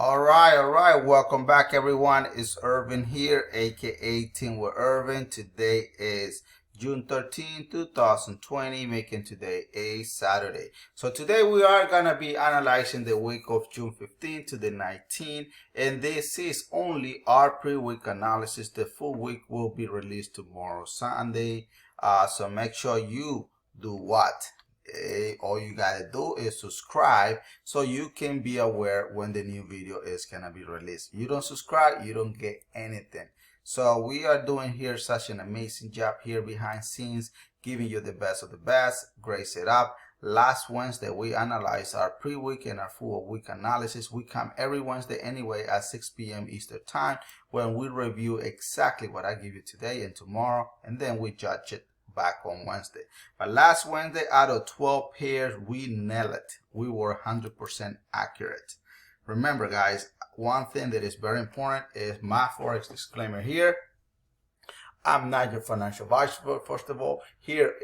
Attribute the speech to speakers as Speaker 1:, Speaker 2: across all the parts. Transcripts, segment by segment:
Speaker 1: All right. Welcome back, everyone. It's Irvin here, aka Team with Irvin. Today is June 13, 2020, making today a Saturday. So today we are gonna be analyzing the week of June 15 to the 19th, and this is only our pre-week analysis. The full week will be released tomorrow, Sunday. So make sure you do what? All you gotta do is subscribe so you can be aware when the new video is gonna be released. You don't subscribe, you don't get anything. So we are doing here such an amazing job here behind scenes, giving you the best of the best. Great setup. Last Wednesday we analyzed our pre-week and our full week analysis. We come every Wednesday anyway at 6 p.m. Eastern time when we review exactly what I give you today and tomorrow, and then we judge it back on Wednesday. But last Wednesday, out of 12 pairs, we nailed it. We were 100% accurate. Remember, guys, one thing that is very important is my Forex disclaimer here. I'm not your financial advisor, first of all. Here,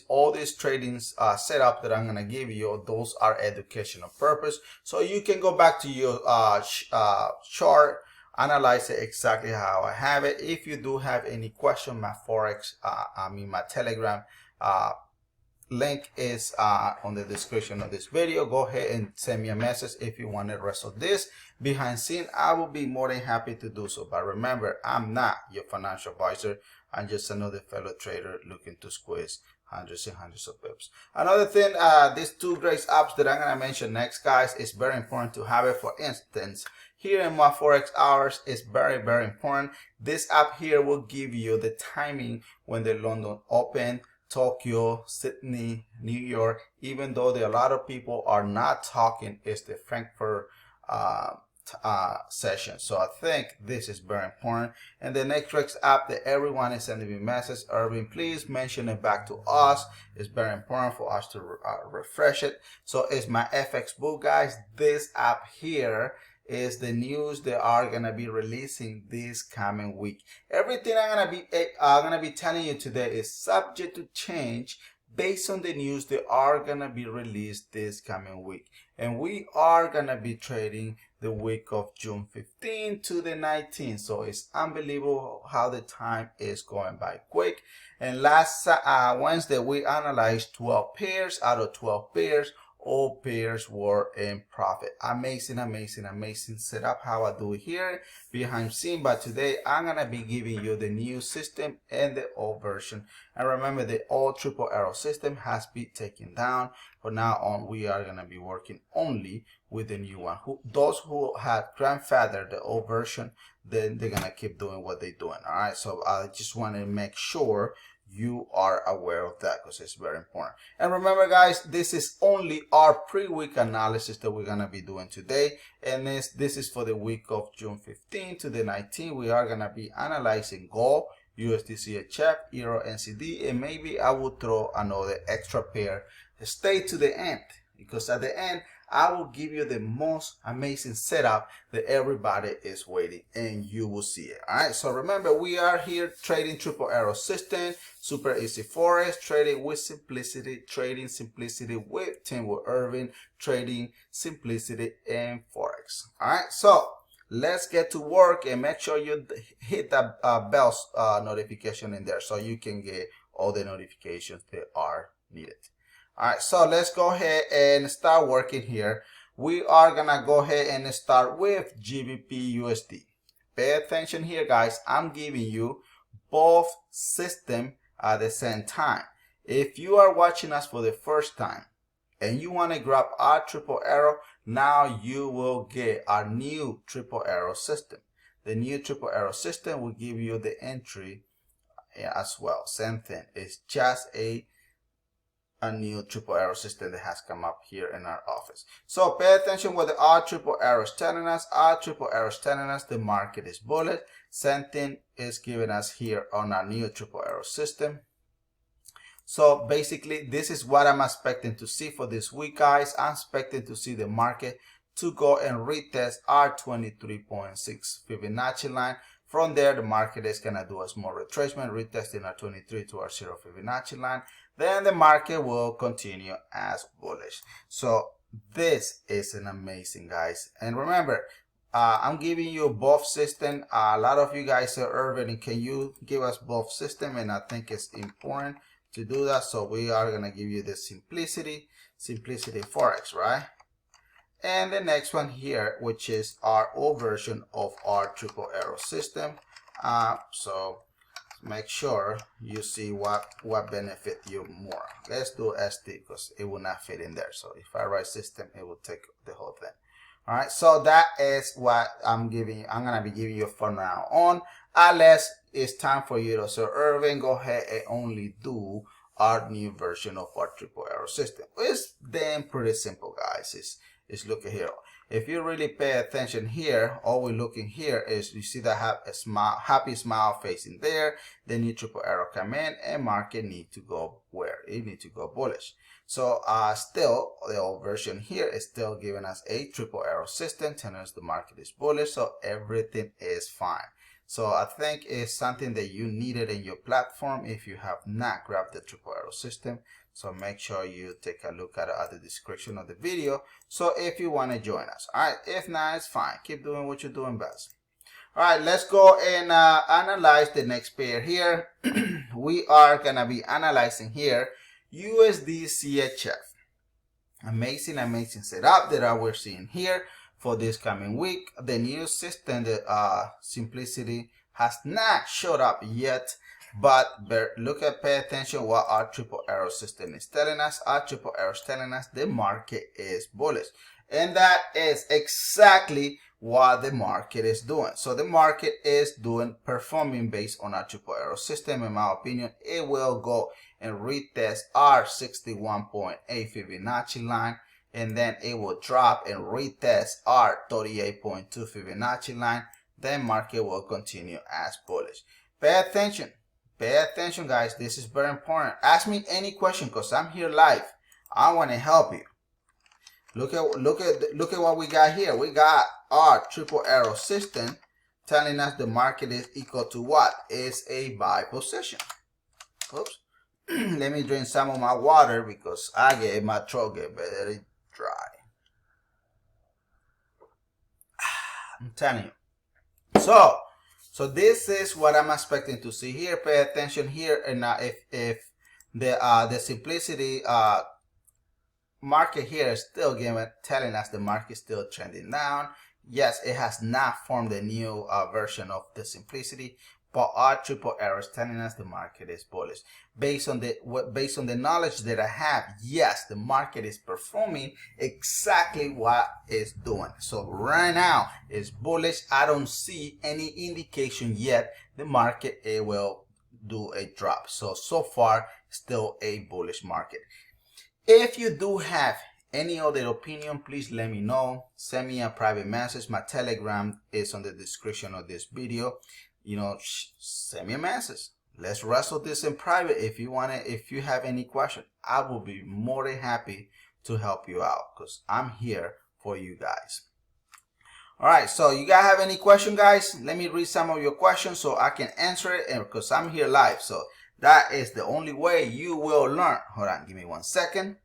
Speaker 1: all these trading setup that I'm going to give you, those are educational purpose. So you can go back to your chart, analyze it exactly how I have it. If you do have any question, my Forex, my Telegram link is on the description of this video. Go ahead and send me a message if you want the rest of this behind scene. I will be more than happy to do so. But remember, I'm not your financial advisor. I'm just another fellow trader looking to squeeze hundreds and hundreds of pips. Another thing, these two great apps that I'm going to mention next, guys, is very important to have it. For instance, here in my Forex hours is very, very important. This app here will give you the timing when the London Open, Tokyo, Sydney, New York, even though a lot of people are not talking, is the Frankfurt session. So I think this is very important. And the next app that everyone is sending me message, Irvin, please mention it back to us. It's very important for us to refresh it. So it's my FX book, guys. This app here is the news they are gonna be releasing this coming week. Everything I'm gonna be telling you today is subject to change based on the news they are gonna be released this coming week. And we are gonna be trading the week of June 15 to the 19th. So it's unbelievable how the time is going by quick. And last Wednesday we analyzed 12 pairs. Out of 12 pairs, all pairs were in profit. Amazing setup how I do it here behind scene. But today I'm gonna be giving you the new system and the old version. And remember, the old triple arrow system has been taken down. From now on, we are gonna be working only with the new one. Those who had grandfathered the old version, then they're gonna keep doing what they're doing. All right, so I just want to make sure you are aware of that because it's very important. And remember, guys, this is only our pre-week analysis that we're gonna be doing today, and this is for the week of June 15 to the 19th. We are gonna be analyzing gold, USD CHF, Euro NZD, and maybe I will throw another extra pair. Stay to the end, because at the end I will give you the most amazing setup that everybody is waiting, and you will see it. All right, so remember, we are here trading triple arrow system, super easy Forex, trading with simplicity, trading simplicity with Team with Irvin, trading simplicity in Forex. All right, so let's get to work, and make sure you hit that bell notification in there so you can get all the notifications that are needed. All right, so let's go ahead and start working here. We are gonna go ahead and start with GBP USD. Pay attention here, guys. I'm giving you both systems at the same time. If you are watching us for the first time and you want to grab our triple arrow, now you will get our new triple arrow system. The new triple arrow system will give you the entry as well. Same thing. It's just a new triple arrow system that has come up here in our office. So pay attention what our triple arrow is telling us. Our triple arrow is telling us the market is bullish. Same thing is giving us here on our new triple arrow system. So basically, this is what I'm expecting to see for this week, guys. I'm expecting to see the market to go and retest our 23.6 Fibonacci line. From there, the market is going to do a small retracement, retesting our 23 to our 0 Fibonacci line. Then the market will continue as bullish. So this is an amazing, guys. And remember, I'm giving you both system. A lot of you guys are Irvin, can you give us both system? And I think it's important to do that. So we are gonna give you the simplicity Forex, right? And the next one here, which is our old version of our triple arrow system. So make sure you see what benefit you more. Let's do ST because it will not fit in there. So if I write system, it will take the whole thing. All right, so that is what I'm gonna be giving you from now on, unless it's time for you to say, Irvin, go ahead and only do our new version of our triple arrow system. It's then pretty simple, guys. It's looking here. If you really pay attention here, all we're looking here is, you see that have a smile, happy smile facing there. The new triple arrow come in and market need to go where? It need to go bullish. So still the old version here is still giving us a triple arrow system, telling us the market is bullish, so everything is fine. So I think it's something that you needed in your platform if you have not grabbed the triple arrow system. So make sure you take a look at the description of the video. So if you want to join us, all right. If not, it's fine. Keep doing what you're doing best. All right, let's go and analyze the next pair here. We are gonna be analyzing here USD CHF. Amazing setup that we're seeing here for this coming week. The new system, the simplicity, has not showed up yet, but pay attention what our triple arrow system is telling us. Our triple arrow is telling us the market is bullish, and that is exactly what the market is doing. So the market is performing based on our triple arrow system. In my opinion, it will go and retest our 61.8 Fibonacci line, and then it will drop and retest our 38.2 Fibonacci line. Then market will continue as bullish. Pay attention, guys. This is very important. Ask me any question because I'm here live. I want to help you. Look at what we got here. We got our triple arrow system telling us the market is equal to what? Is a buy position. Oops. Let me drink some of my water because my throat get very dry. I'm telling you. So this is what I'm expecting to see here. Pay attention here, and if the simplicity market here is still telling us the market is still trending down. Yes, it has not formed a new version of the simplicity, but our triple arrow is telling us the market is bullish. Based on the knowledge that I have, yes, the market is performing exactly what it's doing. So right now it's bullish. I don't see any indication yet the market will do a drop. So far still a bullish market. If you do have any other opinion, please let me know. Send me a private message. My Telegram is on the description of this video. You know, send me a message. Let's wrestle this in private. If you have any question, I will be more than happy to help you out because I'm here for you guys. All right, so you guys have any question, guys? Let me read some of your questions so I can answer it, and because I'm here live. So that is the only way you will learn. Hold on, give me 1 second.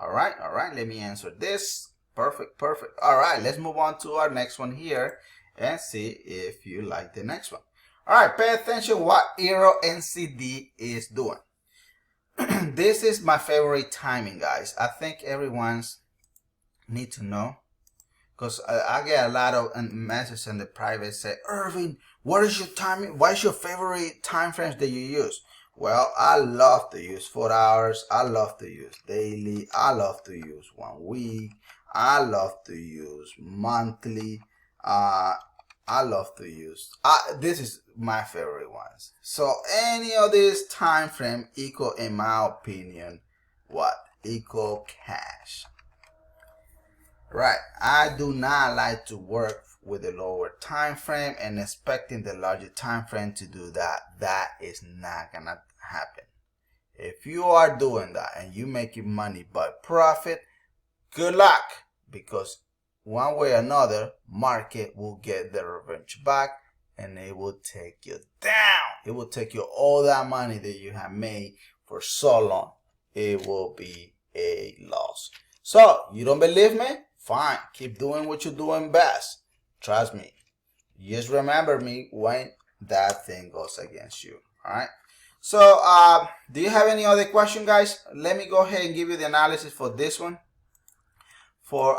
Speaker 1: All right, let me answer this. Perfect. All right, let's move on to our next one here and see if you like the next one. All right, pay attention what Euro NZD is doing. This is my favorite timing, guys. I think everyone's need to know because I get a lot of messages in the private say, Irvin, what is your timing? What is your favorite time frames that you use? Well, I love to use 4 hours. I love to use daily. I love to use 1 week. I love to use monthly. I love to use, this is my favorite ones. So any of this time frame equal, in my opinion, what? Equal cash. Right. I do not like to work with a lower time frame and expecting the larger time frame to do that. That is not gonna happen. If you are doing that and you making money by profit, good luck, because one way or another, market will get the revenge back and it will take you down. It will take you all that money that you have made for so long. It will be a loss. So you don't believe me? fine. Keep doing what you're doing best. Trust me. Just remember me when that thing goes against you. All right. So, do you have any other question, guys? Let me go ahead and give you the analysis for this one. For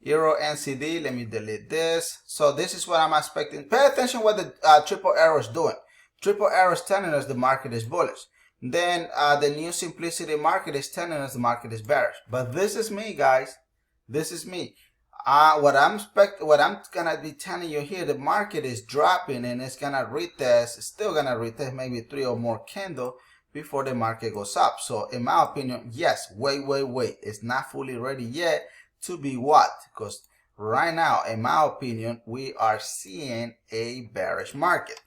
Speaker 1: Euro NZD, let me delete this. So this is what I'm expecting. Pay attention what the triple arrow is doing. Triple arrow is telling us the market is bullish. Then the new simplicity market is telling us the market is bearish. But this is me, guys. This is me. What I'm gonna be telling you here, the market is dropping and it's gonna retest. It's still gonna retest maybe 3 or more candles before the market goes up. So in my opinion, yes, wait. It's not fully ready yet to be what? Because right now, in my opinion, we are seeing a bearish market.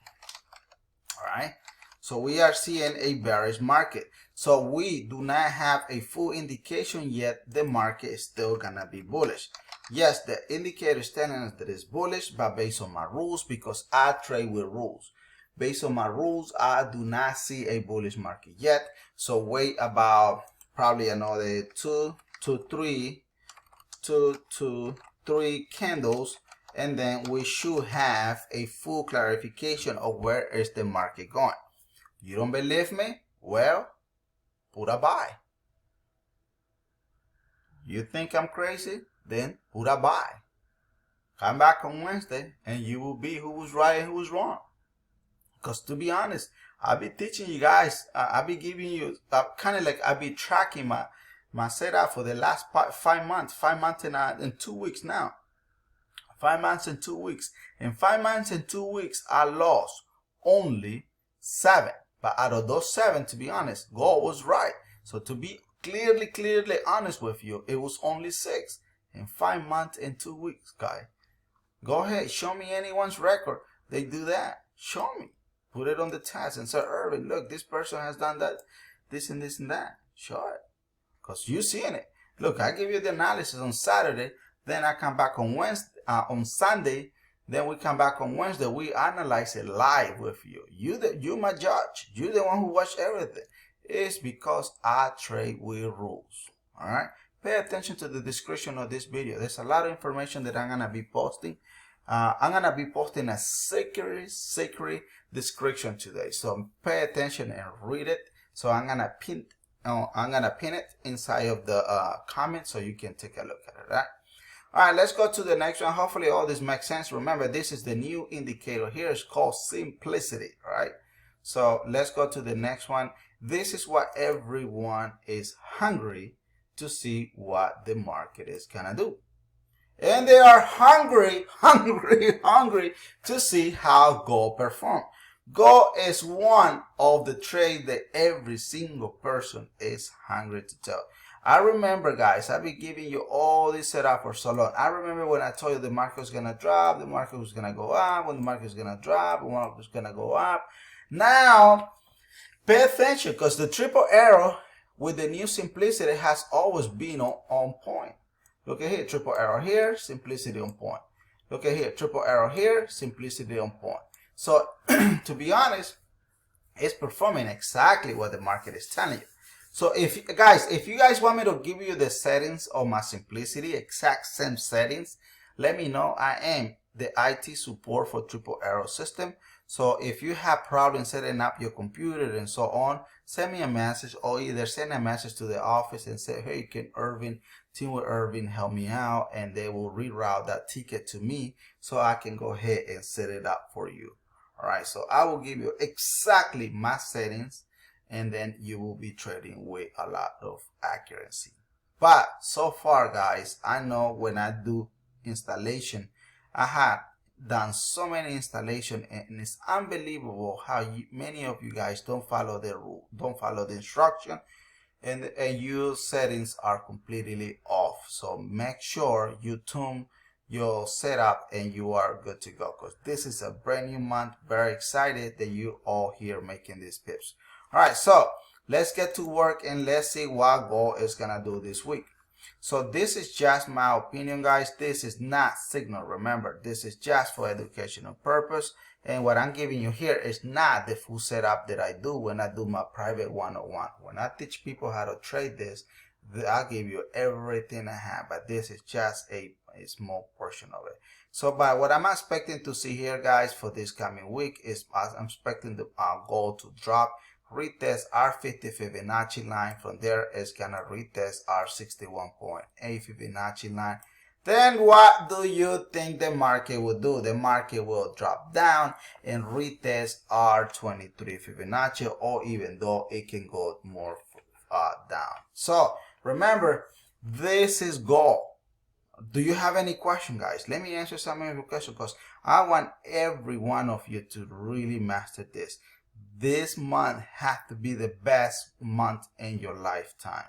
Speaker 1: All right. So we are seeing a bearish market. So we do not have a full indication yet the market is still gonna be bullish. Yes, the indicator is telling us that it's bullish, but based on my rules, because I trade with rules. Based on my rules, I do not see a bullish market yet. So wait about probably another two to three candles, and then we should have a full clarification of where is the market going. You don't believe me? Well, put a buy. You think I'm crazy? Then put a buy. Come back on Wednesday and you will be who was right and who was wrong. Because to be honest, I'll be teaching you guys, I'll be giving you kind of like I'll be tracking my setup for the last 5 months, 5 months and 2 weeks now. 5 months and 2 weeks. In 5 months and 2 weeks, I lost only 7. But out of those 7, to be honest, gold was right. So to be clearly honest with you, it was only 6 in 5 months and 2 weeks, guys. Go ahead, show me anyone's record. They do that. Show me. Put it on the test and say, Irvin, look, this person has done that, this and this and that. Show it. Because you're seeing it. Look, I give you the analysis on Saturday. Then I come back on Wednesday, on Sunday. Then we come back on Wednesday. We analyze it live with you. You're my judge. You're the one who watch everything. It's because I trade with rules. All right. Pay attention to the description of this video. There's a lot of information that I'm gonna be posting. I'm gonna be posting a secret description today. So pay attention and read it. So I'm gonna pin it inside of the comment so you can take a look at it. Right? All right, let's go to the next one. Hopefully all this makes sense. Remember, this is the new indicator here. It's called simplicity. Right? So let's go to the next one. This is what everyone is hungry to see what the market is gonna do. And they are hungry to see how gold performs. Gold is one of the trades that every single person is hungry to tell. I remember, guys, I've been giving you all this setup for so long. I remember when I told you the market was gonna drop, the market was gonna go up, when the market was gonna drop, the market was gonna go up. Now, pay attention, because the triple arrow with the new simplicity has always been on point. Look at here, triple arrow here, simplicity on point. Look at here, triple arrow here, simplicity on point. So, to be honest, it's performing exactly what the market is telling you. So, if you guys want me to give you the settings of my simplicity, exact same settings, let me know. I am the IT support for triple arrow system. So if you have problems setting up your computer and so on, send me a message, or either send a message to the office and say, hey, can Irvin, Team with Irvin, help me out? And they will reroute that ticket to me so I can go ahead and set it up for you. All right, so I will give you exactly my settings, and then you will be trading with a lot of accuracy. But so far, guys, I know when I do installation, I had done so many installation, and it's unbelievable how many of you guys don't follow the rule, don't follow the instruction, and your settings are completely off. So make sure you tune your setup and you are good to go, because this is a brand new month. Very excited that you all here making these pips. All right, so let's get to work and let's see what gold is gonna do this week. So this is just my opinion, guys. This is not signal. Remember, this is just for educational purpose, and what I'm giving you here is not the full setup that I do when I do my private one-on-one. When I teach people how to trade this I'll give you everything I have, but this is just a small portion of it. So by what I'm expecting to see here, guys, for this coming week is I'm expecting the gold to drop, retest R50 Fibonacci line. From there it's gonna retest R61.8 Fibonacci line. Then what do you think the market will do? The market will drop down and retest R23 Fibonacci, or even though it can go more down. So remember, this is gold. Do you have any question, guys? Let me answer some of your questions, because I want every one of you to really master this. This month has to be the best month in your lifetime.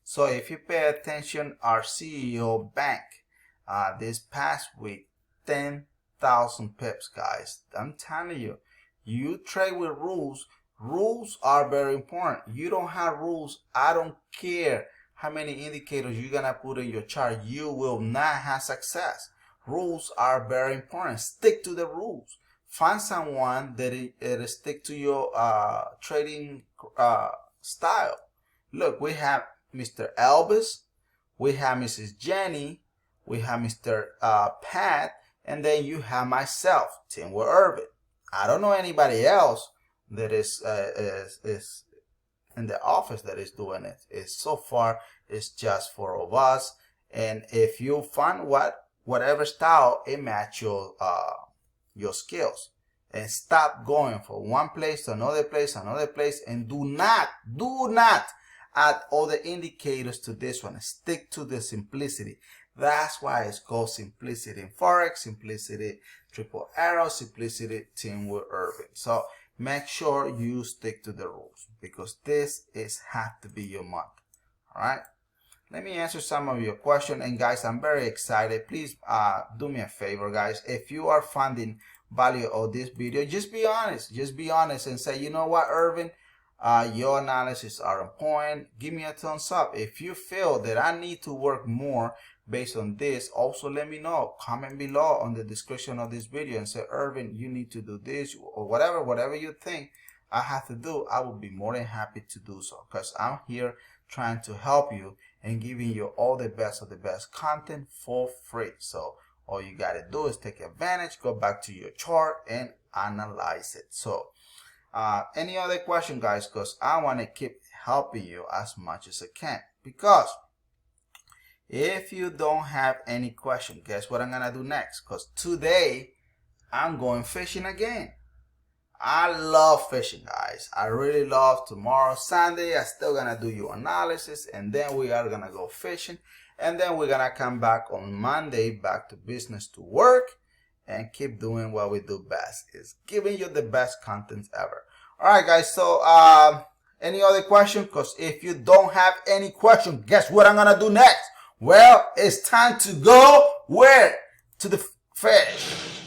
Speaker 1: So if you pay attention, our CEO bank this past week, 10,000 pips, guys. I'm telling you, you trade with rules. Rules are very important. You don't have rules, I don't care how many indicators you're gonna put in your chart, you will not have success. Rules are very important. Stick to the rules. Find someone that stick to your trading style. Look, we have Mr. Elvis, we have Mrs. Jenny, we have Mr. Pat, and then you have myself, Tim Irvin. I don't know anybody else that is in the office that is doing it. It's so far it's just 4 of us, and if you find whatever style it match your skills, and stop going from one place to another place, and do not add other indicators to this one. Stick to the simplicity. That's why it's called Simplicity in Forex, Simplicity Triple Arrow, Simplicity Team with Irvin. So make sure you stick to the rules, because this has to be your month. All right. Let me answer some of your questions. And guys, I'm very excited. Please do me a favor, guys. If you are finding value of this video, just be honest. Just be honest and say, you know what, Irvin, your analysis are on point. Give me a thumbs up. If you feel that I need to work more based on this, also let me know. Comment below on the description of this video and say, Irvin, you need to do this, or whatever you think I have to do. I will be more than happy to do so, because I'm here trying to help you and giving you all the best of the best content for free. So all you got to do is take advantage, go back to your chart and analyze it. So any other question, guys, because I want to keep helping you as much as I can. Because if you don't have any question, guess what I'm gonna do next? Because today I'm going fishing again. I love fishing, guys. I really love. Tomorrow, Sunday, I'm still gonna do your analysis, and then we are gonna go fishing, and then we're gonna come back on Monday, back to business, to work, and keep doing what we do best, is giving you the best content ever. All right, guys. So any other question? Because if you don't have any question, guess what I'm gonna do next? Well, it's time to go where? To the fish.